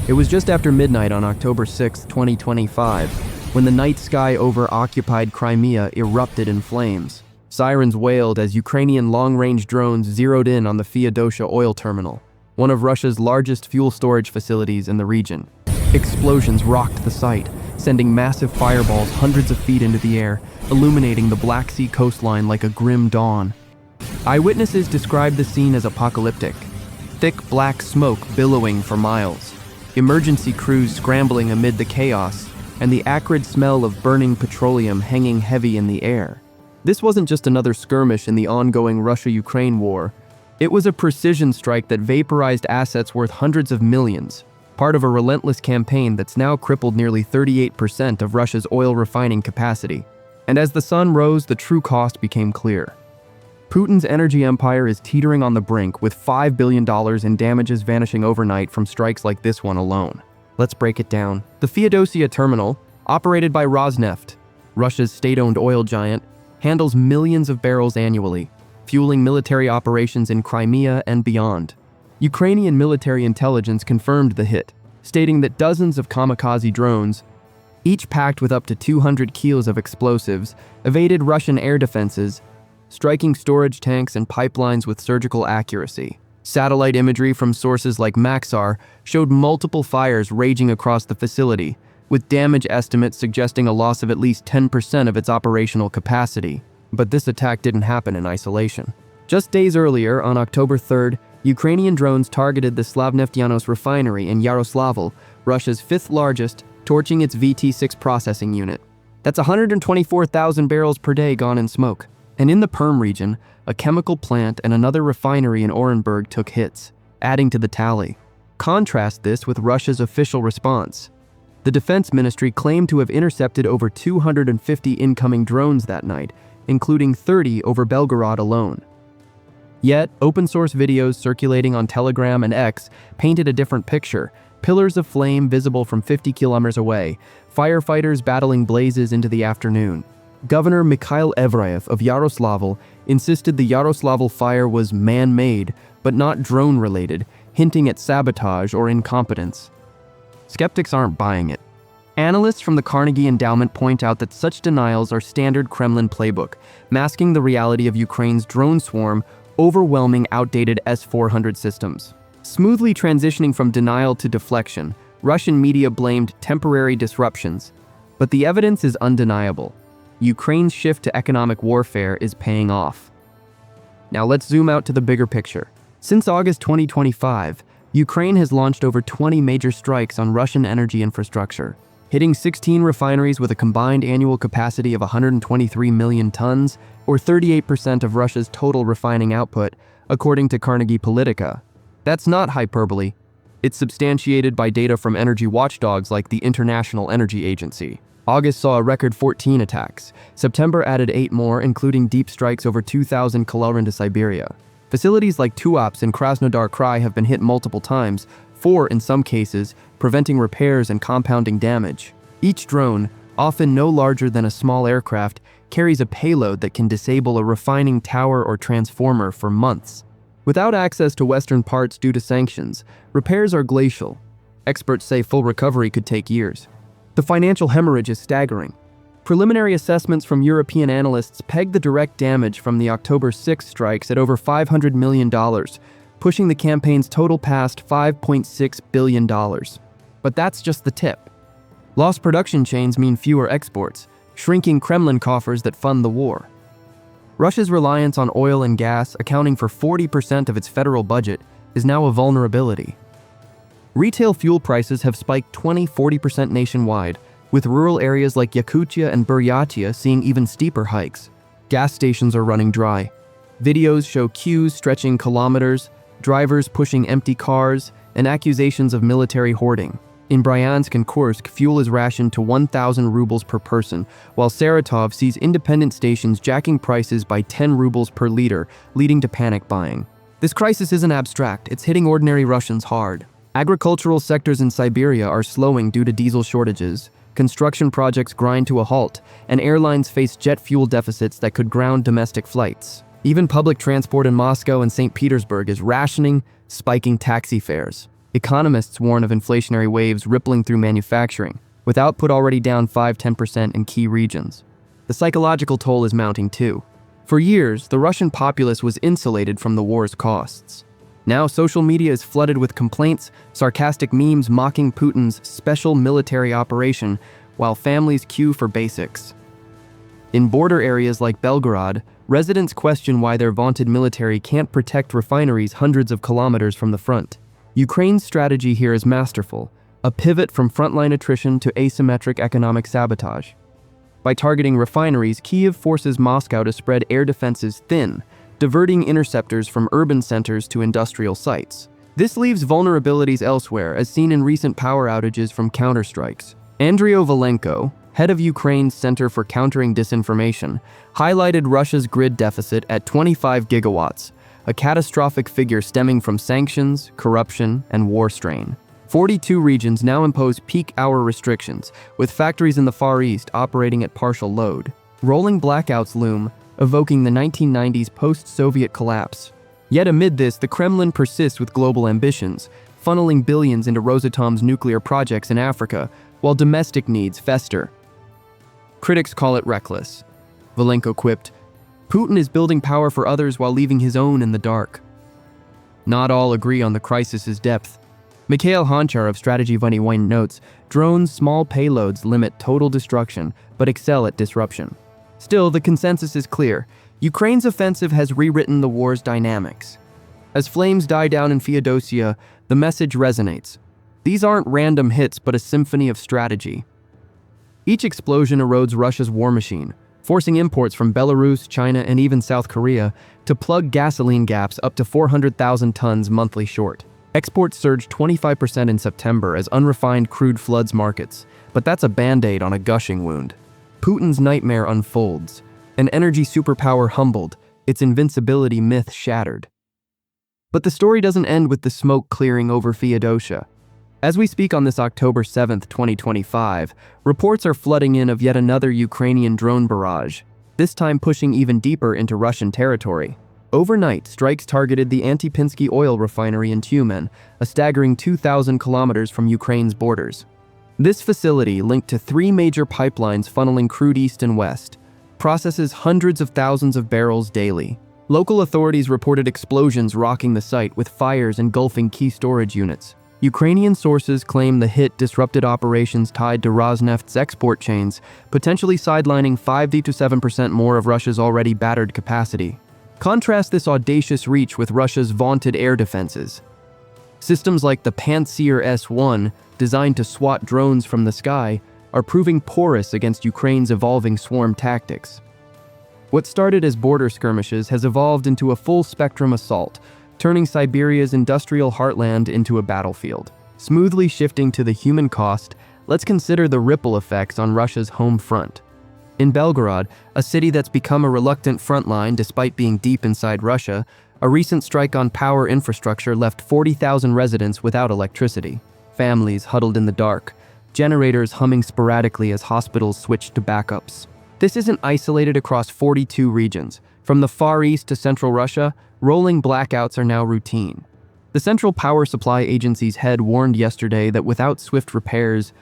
It was just after midnight on October 6, 2025, when the night sky over occupied Crimea erupted in flames. Sirens wailed as Ukrainian long-range drones zeroed in on the Feodosia oil terminal, one of Russia's largest fuel storage facilities in the region. Explosions rocked the site, sending massive fireballs hundreds of feet into the air, illuminating the Black Sea coastline like a grim dawn. Eyewitnesses described the scene as apocalyptic, thick black smoke billowing for miles, emergency crews scrambling amid the chaos, and the acrid smell of burning petroleum hanging heavy in the air. This wasn't just another skirmish in the ongoing Russia-Ukraine war. It was a precision strike that vaporized assets worth hundreds of millions, part of a relentless campaign that's now crippled nearly 38% of Russia's oil refining capacity. And as the sun rose, the true cost became clear. Putin's energy empire is teetering on the brink, with $5 billion in damages vanishing overnight from strikes like this one alone. Let's break it down. The Feodosia terminal, operated by Rosneft, Russia's state-owned oil giant, handles millions of barrels annually, fueling military operations in Crimea and beyond. Ukrainian military intelligence confirmed the hit, stating that dozens of kamikaze drones, each packed with up to 200 kilos of explosives, evaded Russian air defenses, striking storage tanks and pipelines with surgical accuracy. Satellite imagery from sources like Maxar showed multiple fires raging across the facility, with damage estimates suggesting a loss of at least 10% of its operational capacity. But this attack didn't happen in isolation. Just days earlier, on October 3rd, Ukrainian drones targeted the Slavnefteyanos refinery in Yaroslavl, Russia's fifth largest, torching its VT6 processing unit. That's 124,000 barrels per day gone in smoke. And in the Perm region, a chemical plant and another refinery in Orenburg took hits, adding to the tally. Contrast this with Russia's official response. The Defense Ministry claimed to have intercepted over 250 incoming drones that night, including 30 over Belgorod alone. Yet, open-source videos circulating on Telegram and X painted a different picture. Pillars of flame visible from 50 kilometers away, firefighters battling blazes into the afternoon. Governor Mikhail Evraev of Yaroslavl insisted the Yaroslavl fire was man-made, but not drone-related, hinting at sabotage or incompetence. Skeptics aren't buying it. Analysts from the Carnegie Endowment point out that such denials are standard Kremlin playbook, masking the reality of Ukraine's drone swarm overwhelming outdated S-400 systems. Smoothly transitioning from denial to deflection, Russian media blamed temporary disruptions, but the evidence is undeniable. Ukraine's shift to economic warfare is paying off. Now let's zoom out to the bigger picture. Since August 2025, Ukraine has launched over 20 major strikes on Russian energy infrastructure, hitting 16 refineries with a combined annual capacity of 123 million tons, or 38% of Russia's total refining output, according to Carnegie Politica. That's not hyperbole. It's substantiated by data from energy watchdogs like the International Energy Agency. August saw a record 14 attacks. September added 8 more, including deep strikes over 2,000 km into Siberia. Facilities like Tuapse in Krasnodar Krai have been hit multiple times, 4 in some cases, preventing repairs and compounding damage. Each drone, often no larger than a small aircraft, carries a payload that can disable a refining tower or transformer for months. Without access to Western parts due to sanctions, repairs are glacial. Experts say full recovery could take years. The financial hemorrhage is staggering. Preliminary assessments from European analysts peg the direct damage from the October 6 strikes at over $500 million, pushing the campaign's total past $5.6 billion. But that's just the tip. Lost production chains mean fewer exports, shrinking Kremlin coffers that fund the war. Russia's reliance on oil and gas, accounting for 40% of its federal budget, is now a vulnerability. Retail fuel prices have spiked 20–40% nationwide, with rural areas like Yakutia and Buryatia seeing even steeper hikes. Gas stations are running dry. Videos show queues stretching kilometers, drivers pushing empty cars, and accusations of military hoarding. In Bryansk and Kursk, fuel is rationed to 1,000 rubles per person, while Saratov sees independent stations jacking prices by 10 rubles per liter, leading to panic buying. This crisis isn't abstract, it's hitting ordinary Russians hard. Agricultural sectors in Siberia are slowing due to diesel shortages, construction projects grind to a halt, and airlines face jet fuel deficits that could ground domestic flights. Even public transport in Moscow and St. Petersburg is rationing, spiking taxi fares. Economists warn of inflationary waves rippling through manufacturing, with output already down 5–10% in key regions. The psychological toll is mounting too. For years, the Russian populace was insulated from the war's costs. Now social media is flooded with complaints, sarcastic memes mocking Putin's special military operation, while families queue for basics. In border areas like Belgorod, residents question why their vaunted military can't protect refineries hundreds of kilometers from the front. Ukraine's strategy here is masterful, a pivot from frontline attrition to asymmetric economic sabotage. By targeting refineries, Kyiv forces Moscow to spread air defenses thin, diverting interceptors from urban centers to industrial sites. This leaves vulnerabilities elsewhere, as seen in recent power outages from counterstrikes. Andriy Valenko, head of Ukraine's Center for Countering Disinformation, highlighted Russia's grid deficit at 25 gigawatts, a catastrophic figure stemming from sanctions, corruption, and war strain. 42 regions now impose peak hour restrictions, with factories in the Far East operating at partial load. Rolling blackouts loom, evoking the 1990s post-Soviet collapse. Yet amid this, the Kremlin persists with global ambitions, funneling billions into Rosatom's nuclear projects in Africa, while domestic needs fester. Critics call it reckless. Valenko quipped, "Putin is building power for others while leaving his own in the dark." Not all agree on the crisis's depth. Mikhail Honchar of Strategy 21 notes, drones' small payloads limit total destruction, but excel at disruption. Still, the consensus is clear. Ukraine's offensive has rewritten the war's dynamics. As flames die down in Feodosia, the message resonates. These aren't random hits, but a symphony of strategy. Each explosion erodes Russia's war machine, forcing imports from Belarus, China, and even South Korea to plug gasoline gaps up to 400,000 tons monthly short. Exports surged 25% in September as unrefined crude floods markets, but that's a band-aid on a gushing wound. Putin's nightmare unfolds, an energy superpower humbled, its invincibility myth shattered. But the story doesn't end with the smoke clearing over Feodosia. As we speak on this October 7, 2025, reports are flooding in of yet another Ukrainian drone barrage, this time pushing even deeper into Russian territory. Overnight, strikes targeted the Antipinsky oil refinery in Tyumen, a staggering 2,000 kilometers from Ukraine's borders. This facility, linked to 3 major pipelines funneling crude east and west, processes hundreds of thousands of barrels daily. Local authorities reported explosions rocking the site, with fires engulfing key storage units. Ukrainian sources claim the hit disrupted operations tied to Rosneft's export chains, potentially sidelining 5–7% more of Russia's already battered capacity. Contrast this audacious reach with Russia's vaunted air defenses. Systems like the Pantsir S-1, designed to swat drones from the sky, are proving porous against Ukraine's evolving swarm tactics. What started as border skirmishes has evolved into a full-spectrum assault, turning Siberia's industrial heartland into a battlefield. Smoothly shifting to the human cost, let's consider the ripple effects on Russia's home front. In Belgorod, a city that's become a reluctant frontline despite being deep inside Russia, a recent strike on power infrastructure left 40,000 residents without electricity. Families huddled in the dark, generators humming sporadically as hospitals switched to backups. This isn't isolated across 42 regions. From the Far East to central Russia, rolling blackouts are now routine. The Central Power Supply Agency's head warned yesterday that without swift repairs,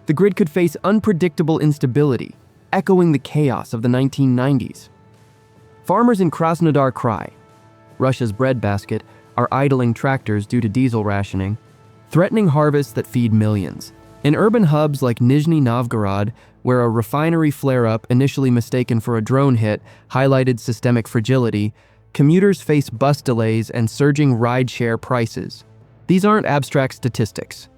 the grid could face unpredictable instability, echoing the chaos of the 1990s. Farmers in Krasnodar Krai, Russia's breadbasket, are idling tractors due to diesel rationing, threatening harvests that feed millions. In urban hubs like Nizhny Novgorod, where a refinery flare-up, initially mistaken for a drone hit, highlighted systemic fragility, commuters face bus delays and surging ride-share prices. These aren't abstract statistics.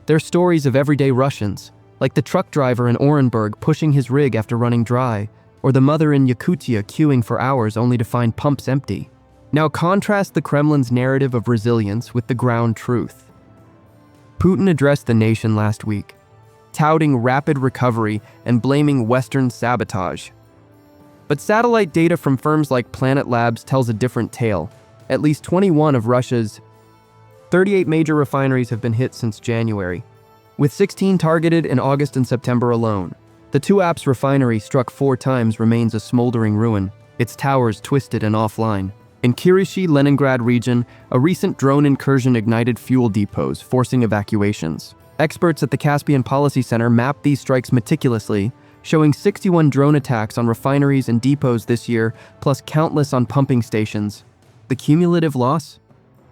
They're stories of everyday Russians, like the truck driver in Orenburg pushing his rig after running dry, or the mother in Yakutia queuing for hours only to find pumps empty. Now contrast the Kremlin's narrative of resilience with the ground truth. Putin addressed the nation last week, touting rapid recovery and blaming Western sabotage. But satellite data from firms like Planet Labs tells a different tale. At least 21 of Russia's 38 major refineries have been hit since January, with 16 targeted in August and September alone. The Tuapse refinery, struck 4 times, remains a smoldering ruin, its towers twisted and offline. In Kirishi-Leningrad region, a recent drone incursion ignited fuel depots, forcing evacuations. Experts at the Caspian Policy Center mapped these strikes meticulously, showing 61 drone attacks on refineries and depots this year, plus countless on pumping stations. The cumulative loss?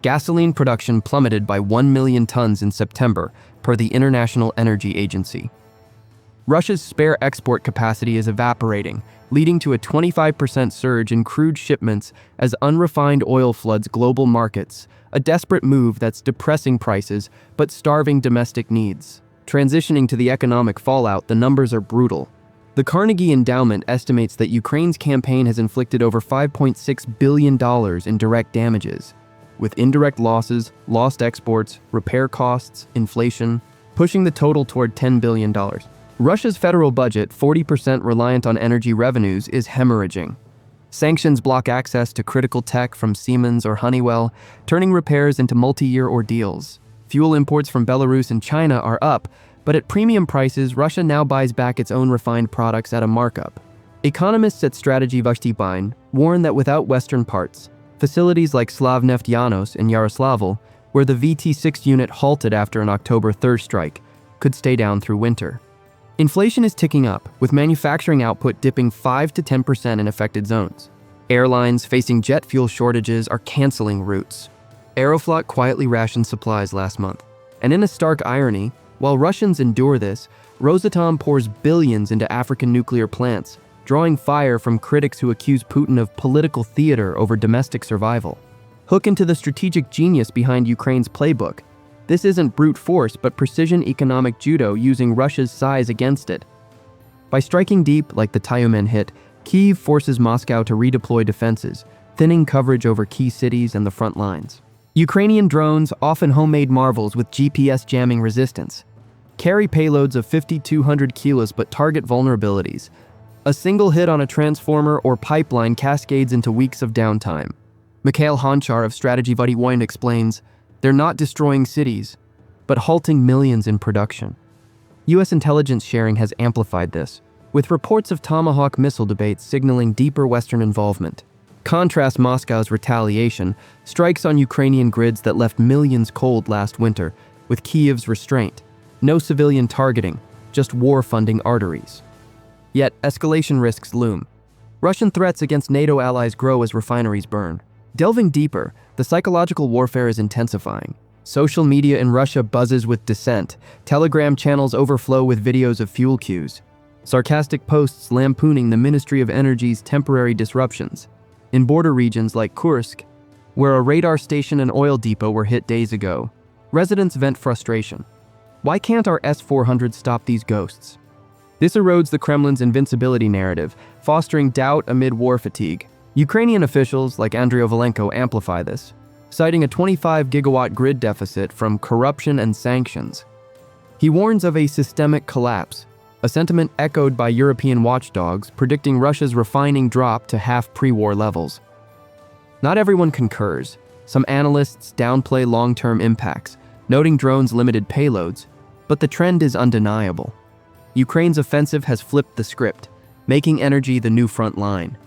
Gasoline production plummeted by 1 million tons in September, per the International Energy Agency. Russia's spare export capacity is evaporating, leading to a 25% surge in crude shipments as unrefined oil floods global markets, a desperate move that's depressing prices but starving domestic needs. Transitioning to the economic fallout, the numbers are brutal. The Carnegie Endowment estimates that Ukraine's campaign has inflicted over $5.6 billion in direct damages, with indirect losses, lost exports, repair costs, inflation, pushing the total toward $10 billion. Russia's federal budget, 40% reliant on energy revenues, is hemorrhaging. Sanctions block access to critical tech from Siemens or Honeywell, turning repairs into multi-year ordeals. Fuel imports from Belarus and China are up, but at premium prices, Russia now buys back its own refined products at a markup. Economists at Strategy Vashtibyne warn that without Western parts, facilities like Slavneftyanos in Yaroslavl, where the VT6 unit halted after an October 3rd strike, could stay down through winter. Inflation is ticking up, with manufacturing output dipping 5 to 10% in affected zones. Airlines facing jet fuel shortages are canceling routes. Aeroflot quietly rationed supplies last month. And in a stark irony, while Russians endure this, Rosatom pours billions into African nuclear plants, drawing fire from critics who accuse Putin of political theater over domestic survival. Hook into the strategic genius behind Ukraine's playbook. This isn't brute force, but precision economic judo using Russia's size against it. By striking deep, like the Tyumen hit, Kyiv forces Moscow to redeploy defenses, thinning coverage over key cities and the front lines. Ukrainian drones, often homemade marvels with GPS jamming resistance, carry payloads of 5,200 kilos but target vulnerabilities. A single hit on a transformer or pipeline cascades into weeks of downtime. Mikhail Honchar of Strategy Vashtibyne explains, "They're not destroying cities, but halting millions in production." U.S. intelligence sharing has amplified this, with reports of Tomahawk missile debates signaling deeper Western involvement. Contrast Moscow's retaliation, strikes on Ukrainian grids that left millions cold last winter, with Kyiv's restraint. No civilian targeting, just war-funding arteries. Yet, escalation risks loom. Russian threats against NATO allies grow as refineries burn. Delving deeper, the psychological warfare is intensifying. Social media in Russia buzzes with dissent. Telegram channels overflow with videos of fuel queues. Sarcastic posts lampooning the Ministry of Energy's temporary disruptions. In border regions like Kursk, where a radar station and oil depot were hit days ago, residents vent frustration. Why can't our S-400 stop these ghosts? This erodes the Kremlin's invincibility narrative, fostering doubt amid war fatigue. Ukrainian officials like Andriy Volenko amplify this, citing a 25-gigawatt grid deficit from corruption and sanctions. He warns of a systemic collapse, a sentiment echoed by European watchdogs predicting Russia's refining drop to half pre-war levels. Not everyone concurs. Some analysts downplay long-term impacts, noting drones' limited payloads, but the trend is undeniable. Ukraine's offensive has flipped the script, making energy the new front line.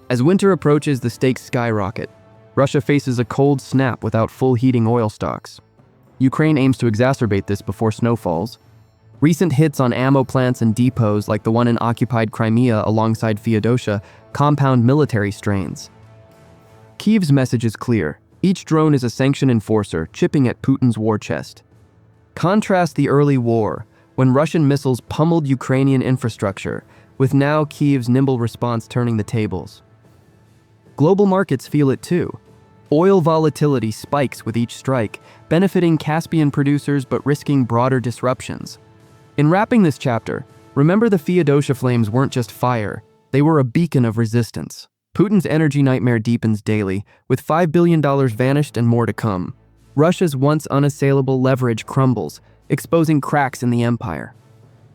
As winter approaches, the stakes skyrocket. Russia faces a cold snap without full heating oil stocks. Ukraine aims to exacerbate this before snow falls. Recent hits on ammo plants and depots like the one in occupied Crimea alongside Feodosia compound military strains. Kyiv's message is clear. Each drone is a sanction enforcer chipping at Putin's war chest. Contrast the early war, when Russian missiles pummeled Ukrainian infrastructure, with now Kyiv's nimble response turning the tables. Global markets feel it too. Oil volatility spikes with each strike, benefiting Caspian producers but risking broader disruptions. In wrapping this chapter, remember the Feodosia flames weren't just fire, they were a beacon of resistance. Putin's energy nightmare deepens daily, with $5 billion vanished and more to come. Russia's once unassailable leverage crumbles, exposing cracks in the empire.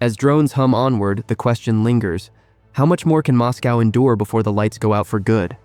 As drones hum onward, the question lingers, how much more can Moscow endure before the lights go out for good?